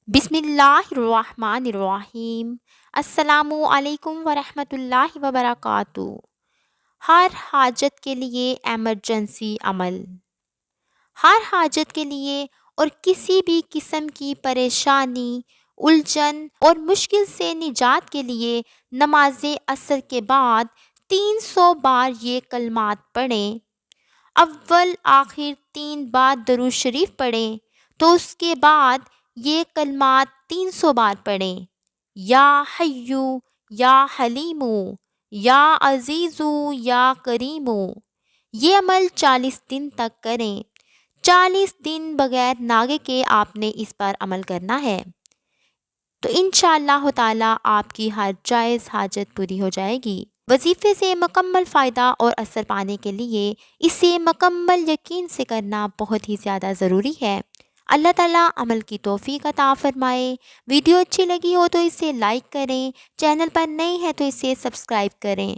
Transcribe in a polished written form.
بسم اللہ الرحمن الرحیم۔ السلام علیکم ورحمۃ اللہ وبرکاتہ۔ ہر حاجت کے لیے ایمرجنسی عمل۔ ہر حاجت کے لیے اور کسی بھی قسم کی پریشانی، الجھن اور مشکل سے نجات کے لیے نماز عصر کے بعد 300 بار یہ کلمات پڑھیں۔ اول آخر 3 بار درود شریف پڑھیں تو اس کے بعد یہ کلمات 300 بار پڑھیں۔ یا حیو یا حلیمو یا عزیزو یا کریمو۔ یہ عمل 40 دن تک کریں۔ 40 دن بغیر ناگے کے آپ نے اس پر عمل کرنا ہے، تو انشاءاللہ تعالی آپ کی ہر جائز حاجت پوری ہو جائے گی۔ وظیفے سے مکمل فائدہ اور اثر پانے کے لیے اسے مکمل یقین سے کرنا بہت ہی زیادہ ضروری ہے۔ اللہ تعالیٰ عمل کی توفیق عطا فرمائے۔ ویڈیو اچھی لگی ہو تو اسے لائک کریں، چینل پر نئے ہیں تو اسے سبسکرائب کریں۔